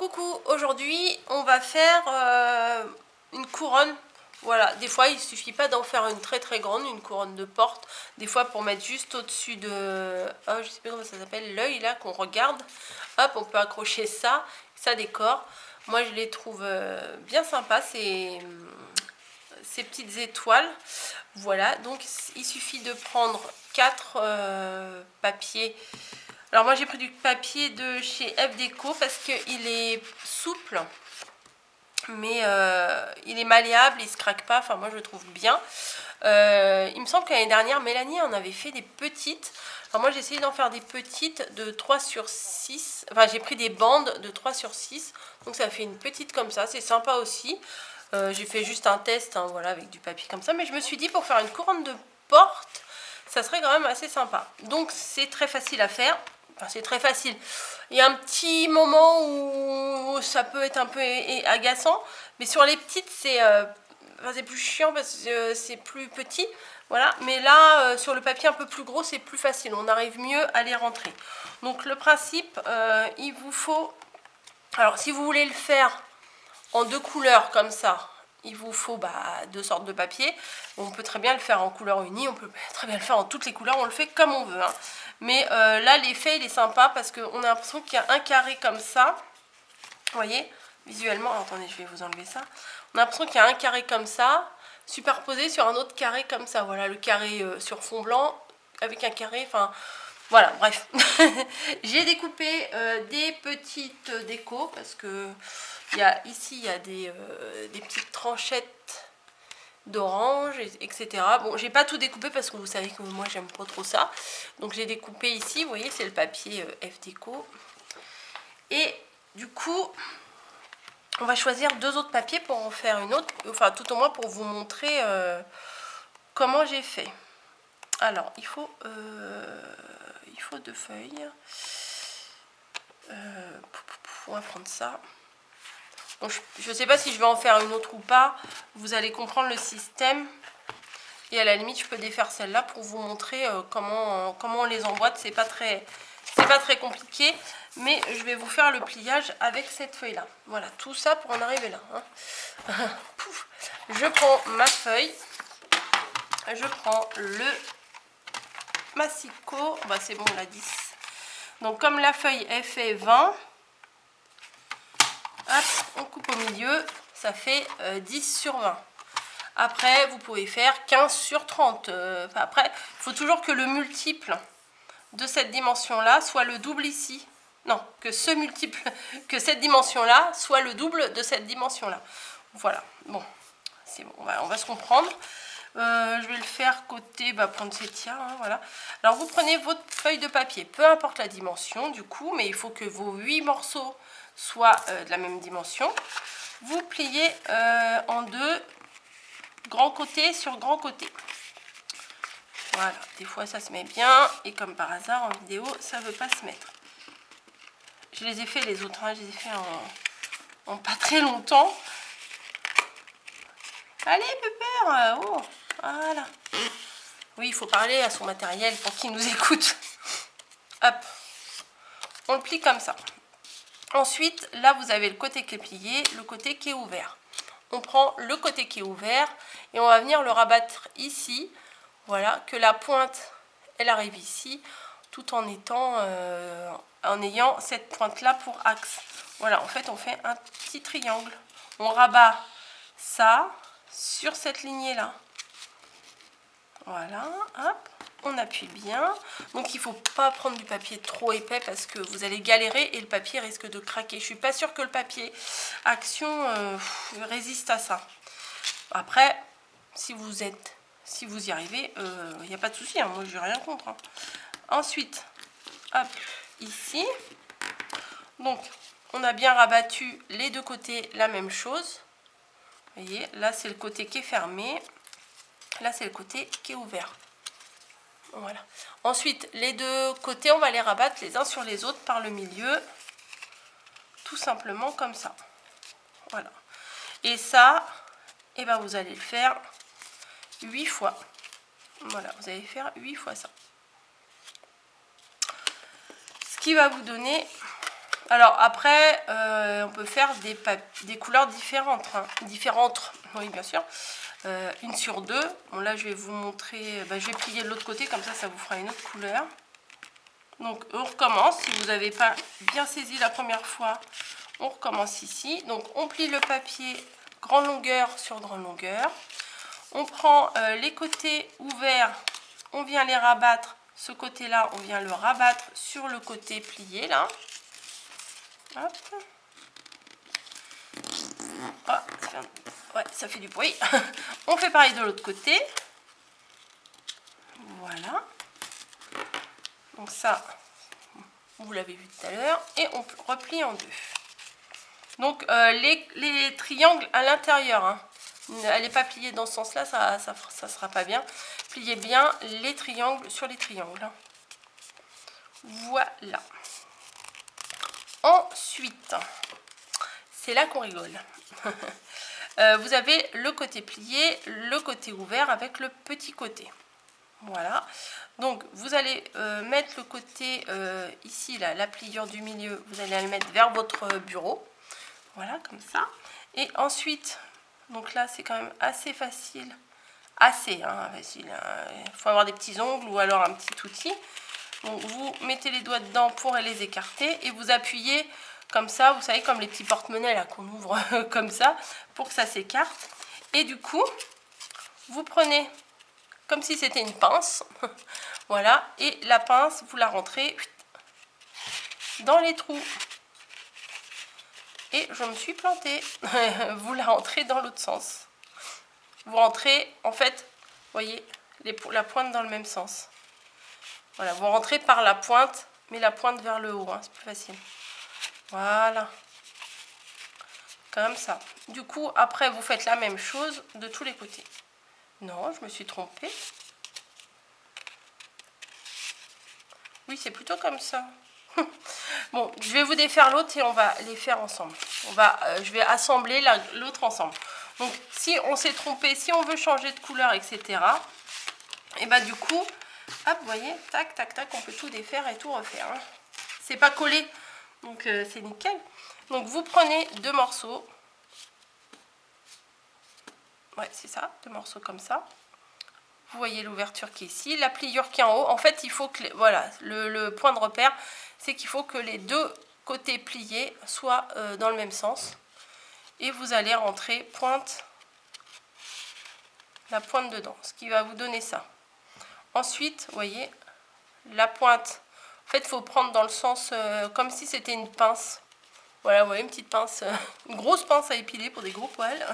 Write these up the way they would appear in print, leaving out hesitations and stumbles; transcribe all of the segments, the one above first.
Coucou, aujourd'hui on va faire une couronne. Voilà, des fois il suffit pas d'en faire une très très grande, une couronne de porte. Des fois pour mettre juste au-dessus de... Oh, je sais pas comment ça s'appelle, l'œil là qu'on regarde. Hop, on peut accrocher ça, ça décore. Moi je les trouve bien sympas, ces petites étoiles. Voilà, donc il suffit de prendre 4 papiers. Alors moi j'ai pris du papier de chez F Déco parce qu'il est souple, mais il est malléable, il se craque pas, enfin moi je le trouve bien. Il me semble que l'année dernière Mélanie en avait fait des petites. Alors moi j'ai essayé d'en faire des petites de 3 sur 6, enfin j'ai pris des bandes de 3 sur 6, donc ça fait une petite comme ça, c'est sympa aussi. J'ai fait juste un test, hein, voilà, avec du papier comme ça, mais je me suis dit pour faire une couronne de porte, ça serait quand même assez sympa. Donc c'est très facile à faire. Enfin, c'est très facile. Il y a un petit moment où ça peut être un peu agaçant, mais sur les petites, c'est plus chiant parce que c'est plus petit. Voilà. Mais là, sur le papier un peu plus gros, c'est plus facile. On arrive mieux à les rentrer. Donc le principe, il vous faut... Alors si vous voulez le faire en 2 couleurs comme ça, il vous faut 2 sortes de papier. On peut très bien le faire en couleur unie, on peut très bien le faire en toutes les couleurs, on le fait comme on veut. Hein. Mais là, l'effet, il est sympa parce qu'on a l'impression qu'il y a un carré comme ça. Vous voyez, visuellement, alors, attendez, je vais vous enlever ça. On a l'impression qu'il y a un carré comme ça, superposé sur un autre carré comme ça. Voilà, le carré sur fond blanc, avec un carré, enfin... Voilà, bref. J'ai découpé des petites décos parce que ici, il y a des petites tranchettes d'orange, etc. Bon, j'ai pas tout découpé parce que vous savez que moi, j'aime pas trop ça. Donc, j'ai découpé ici, vous voyez, c'est le papier F Déco. Et du coup, on va choisir 2 autres papiers pour en faire une autre. Enfin, tout au moins pour vous montrer comment j'ai fait. Alors, il faut 2 feuilles. On va prendre ça. Bon, je ne sais pas si je vais en faire une autre ou pas. Vous allez comprendre le système. Et à la limite, je peux défaire celle-là pour vous montrer comment on les emboîte. C'est pas très compliqué. Mais je vais vous faire le pliage avec cette feuille-là. Voilà, tout ça pour en arriver là. Hein. Je prends ma feuille. Je prends le massicot. Bah, c'est bon, la 10. Donc, comme la feuille, elle fait 20... Hop, on coupe au milieu, ça fait 10 sur 20. Après, vous pouvez faire 15 sur 30. Après, il faut toujours que le multiple de cette dimension-là soit le double ici. Non, que cette dimension-là soit le double de cette dimension-là. Voilà, bon, c'est bon, on va se comprendre. Je vais le faire côté, prendre ces tiers, hein, voilà. Alors, vous prenez votre feuille de papier, peu importe la dimension du coup, mais il faut que vos 8 morceaux soit de la même dimension. Vous pliez en 2, grand côté sur grand côté. Voilà, des fois ça se met bien, et comme par hasard en vidéo, ça ne veut pas se mettre. Je les ai fait les autres, hein, je les ai fait en pas très longtemps. Allez Pépère, oh, voilà. Oui, il faut parler à son matériel pour qu'il nous écoute. Hop, on le plie comme ça. Ensuite, là, vous avez le côté qui est plié, le côté qui est ouvert. On prend le côté qui est ouvert et on va venir le rabattre ici. Voilà, que la pointe, elle arrive ici, tout en ayant cette pointe-là pour axe. Voilà, en fait, on fait un petit triangle. On rabat ça sur cette lignée-là. Voilà, hop. On appuie bien. Donc il ne faut pas prendre du papier trop épais parce que vous allez galérer et le papier risque de craquer. Je ne suis pas sûre que le papier Action résiste à ça. Après, si vous y arrivez, il n'y a pas de souci. Hein, moi, je n'ai rien contre. Hein. Ensuite, hop, ici. Donc, on a bien rabattu les 2 côtés la même chose. Vous voyez, là, c'est le côté qui est fermé. Là, c'est le côté qui est ouvert. Voilà. Ensuite, les 2 côtés, on va les rabattre les uns sur les autres par le milieu. Tout simplement comme ça. Voilà. Et ça, vous allez le faire 8 fois. Voilà, vous allez faire 8 fois ça. Ce qui va vous donner Alors après, on peut faire des couleurs différentes, hein. Oui bien sûr. Une sur deux. Bon là je vais vous montrer, je vais plier de l'autre côté, comme ça vous fera une autre couleur. Donc on recommence, si vous n'avez pas bien saisi la première fois, on recommence ici. Donc on plie le papier grande longueur sur grande longueur. On prend les côtés ouverts, on vient les rabattre. Ce côté-là, on vient le rabattre sur le côté plié là. Hop. Ah, ouais, ça fait du bruit. On fait pareil de l'autre côté. Voilà. Donc ça, vous l'avez vu tout à l'heure. Et on replie en deux. Donc les triangles à l'intérieur, hein. Elle n'est pas pliée dans ce sens-là, ça sera pas bien. Pliez bien les triangles sur les triangles. Voilà. Ensuite, c'est là qu'on rigole. Vous avez le côté plié, le côté ouvert avec le petit côté. Voilà. Donc vous allez mettre le côté ici, là, la pliure du milieu, vous allez la mettre vers votre bureau. Voilà, comme ça. Et ensuite, donc là, c'est quand même assez facile. Assez facile. Il faut avoir des petits ongles ou alors un petit outil. Donc vous mettez les doigts dedans pour les écarter et vous appuyez comme ça, vous savez, comme les petits porte-monnaies là qu'on ouvre comme ça, pour que ça s'écarte. Et du coup, vous prenez comme si c'était une pince. Voilà. Et la pince, vous la rentrez dans les trous. Et je me suis plantée. Vous la rentrez dans l'autre sens. Vous rentrez, en fait, vous voyez, la pointe dans le même sens. Voilà, vous rentrez par la pointe, mais la pointe vers le haut, hein, c'est plus facile. Voilà. Comme ça. Du coup, après, vous faites la même chose de tous les côtés. Non, je me suis trompée. Oui, c'est plutôt comme ça. Bon, je vais vous défaire l'autre et on va les faire ensemble. Je vais assembler l'autre ensemble. Donc, si on s'est trompé, si on veut changer de couleur, etc. Et bah du coup, hop, vous voyez, tac, tac, tac, on peut tout défaire et tout refaire. Hein. C'est pas collé, donc c'est nickel. Donc, vous prenez deux morceaux. Ouais, c'est ça, deux morceaux comme ça. Vous voyez l'ouverture qui est ici, la pliure qui est en haut. En fait, il faut que, voilà, le point de repère, c'est qu'il faut que les deux côtés pliés soient dans le même sens. Et vous allez rentrer la pointe dedans, ce qui va vous donner ça. Ensuite, vous voyez, la pointe, en fait, il faut prendre dans le sens comme si c'était une pince. Voilà, vous voyez, une petite pince, une grosse pince à épiler pour des gros poils.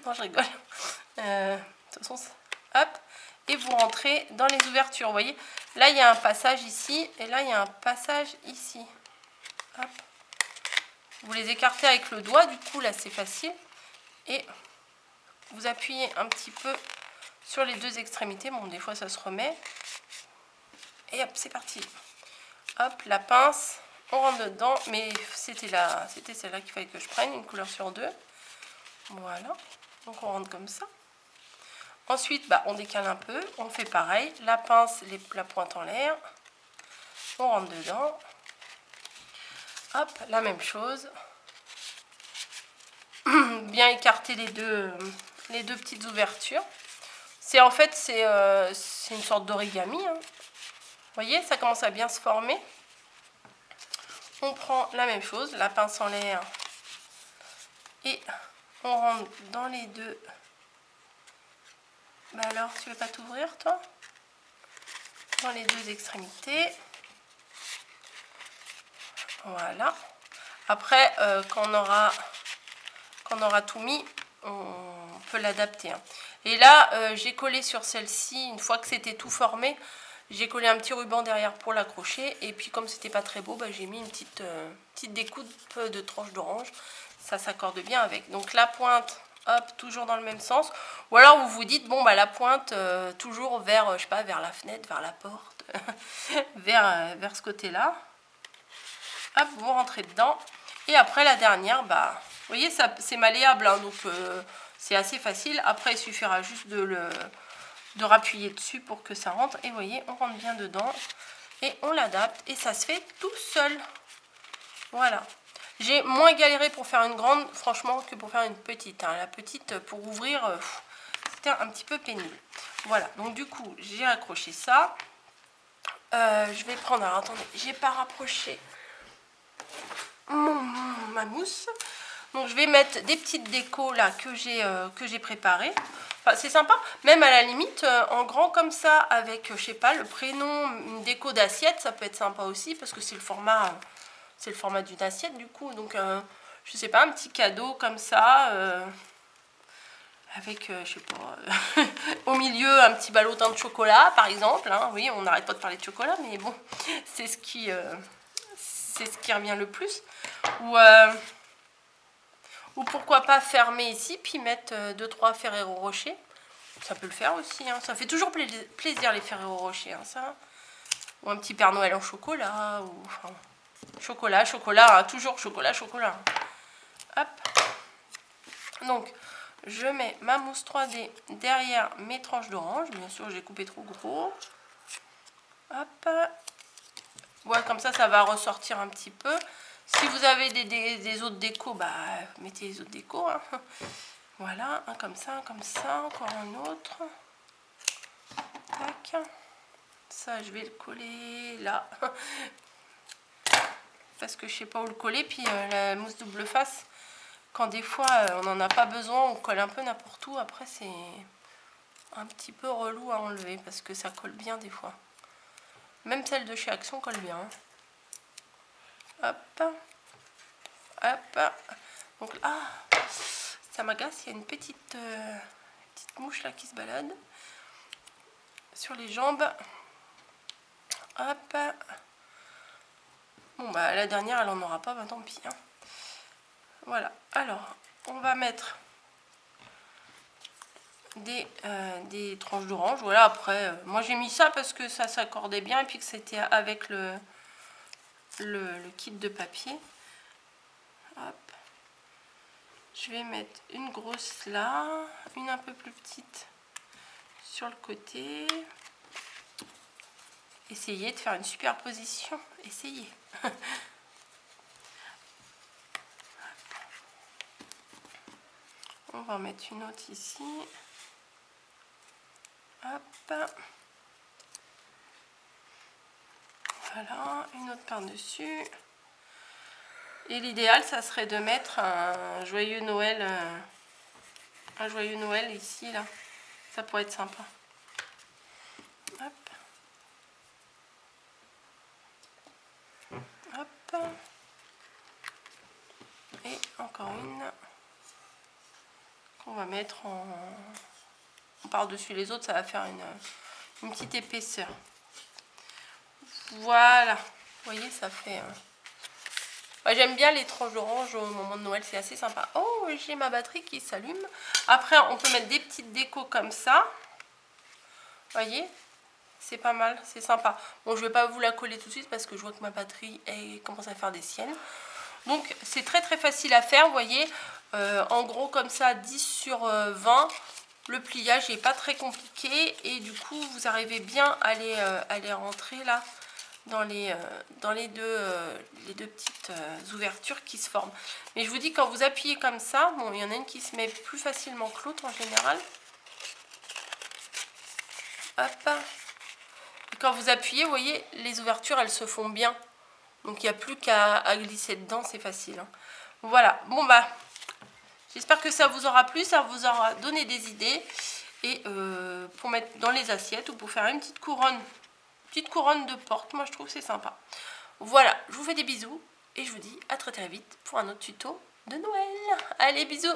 Non, je rigole. De toute façon, hop. Et vous rentrez dans les ouvertures, vous voyez. Là, il y a un passage ici, et là, il y a un passage ici. Hop. Vous les écartez avec le doigt, du coup, là, c'est facile. Et vous appuyez un petit peu sur les deux extrémités. Bon, des fois, ça se remet. Et hop, c'est parti. Hop, la pince, on rentre dedans. Mais c'était celle-là qu'il fallait que je prenne, une couleur sur deux. Voilà. Donc, on rentre comme ça. Ensuite, on décale un peu, on fait pareil, la pince, la pointe en l'air, on rentre dedans, hop, la même chose, bien écarter les deux petites ouvertures. En fait, c'est une sorte d'origami, hein. Vous voyez, ça commence à bien se former. On prend la même chose, la pince en l'air, et on rentre dans les deux. Alors, tu veux pas t'ouvrir, toi? Dans les deux extrémités. Voilà. Après, quand on aura tout mis, on peut l'adapter. Hein. Et là, j'ai collé sur celle-ci, une fois que c'était tout formé, j'ai collé un petit ruban derrière pour l'accrocher. Et puis, comme c'était pas très beau, j'ai mis une petite découpe de tranche d'orange. Ça s'accorde bien avec. Donc, la pointe, hop, toujours dans le même sens. Ou alors, vous vous dites, bon, la pointe, toujours vers, je sais pas, vers la fenêtre, vers la porte, vers ce côté-là. Hop, vous rentrez dedans. Et après, la dernière, vous voyez, c'est malléable, hein, donc c'est assez facile. Après, il suffira juste de rappuyer dessus pour que ça rentre. Et vous voyez, on rentre bien dedans. Et on l'adapte. Et ça se fait tout seul. Voilà. J'ai moins galéré pour faire une grande, franchement, que pour faire une petite. Hein. La petite, pour ouvrir, c'était un petit peu pénible. Voilà, donc du coup, j'ai accroché ça. Je vais prendre, alors attendez, j'ai pas rapproché ma mousse. Donc je vais mettre des petites décos là que j'ai préparées. Enfin, c'est sympa, même à la limite, en grand comme ça, avec, je sais pas, le prénom, une déco d'assiette, ça peut être sympa aussi, parce que c'est le format d'une assiette du coup. Donc je sais pas, un petit cadeau comme ça, avec, je sais pas, au milieu un petit ballotin de chocolat par exemple. Hein. Oui, on n'arrête pas de parler de chocolat, mais bon, c'est ce qui revient le plus. Ou pourquoi pas fermer ici, puis mettre 2-3 Ferrero Rocher. Ça peut le faire aussi, hein. Ça fait toujours plaisir les Ferrero Rocher, hein, ça. Ou un petit Père Noël en chocolat, ou enfin, chocolat, hein, toujours chocolat. Hop. Donc, je mets ma mousse 3D derrière mes tranches d'orange. Bien sûr, j'ai coupé trop gros. Hop. Ouais, comme ça va ressortir un petit peu. Si vous avez des autres décos, bah, mettez les autres décos. Hein. Voilà, un comme ça, encore un autre. Tac. Ça, je vais le coller là. Parce que je sais pas où le coller. Puis la mousse double face, quand des fois on n'en a pas besoin, on colle un peu n'importe où. Après, c'est un petit peu relou à enlever parce que ça colle bien des fois. Même celle de chez Action colle bien. Hop. Hop. Donc là, ça m'agace, il y a une petite mouche là qui se balade sur les jambes. Hop. Bon bah la dernière elle en aura pas, bah tant pis. Hein. Voilà, alors on va mettre des tranches d'orange. Voilà, après, moi j'ai mis ça parce que ça s'accordait bien et puis que c'était avec le kit de papier. Hop. Je vais mettre une grosse là, une un peu plus petite sur le côté. Essayez de faire une superposition. Essayez. On va en mettre une autre ici. Hop. Voilà, une autre par-dessus. Et l'idéal, ça serait de mettre un joyeux Noël ici, là. Ça pourrait être sympa. Hop. Hop. Et encore une qu'on va mettre en par-dessus les autres, ça va faire une petite épaisseur. Voilà. Vous voyez, ça fait... Ouais, j'aime bien les tranches d'orange au moment de Noël, c'est assez sympa. Oh, j'ai ma batterie qui s'allume. Après, on peut mettre des petites décos comme ça. Vous voyez, c'est pas mal, c'est sympa. Bon, je vais pas vous la coller tout de suite parce que je vois que ma batterie commence à faire des siennes. Donc, c'est très très facile à faire, vous voyez. En gros, comme ça, 10 sur 20. Le pliage n'est pas très compliqué et du coup, vous arrivez bien à les rentrer là. Dans les deux petites ouvertures qui se forment. Mais je vous dis, quand vous appuyez comme ça, bon, il y en a une qui se met plus facilement que l'autre en général. Hop. Et quand vous appuyez, vous voyez, les ouvertures, elles se font bien. Donc, il n'y a plus qu'à glisser dedans, c'est facile. Hein. Voilà. Bon, bah, j'espère que ça vous aura plu, ça vous aura donné des idées. Et pour mettre dans les assiettes ou pour faire une petite couronne de porte, moi je trouve que c'est sympa. Voilà, je vous fais des bisous et je vous dis à très très vite pour un autre tuto de Noël. Allez, bisous!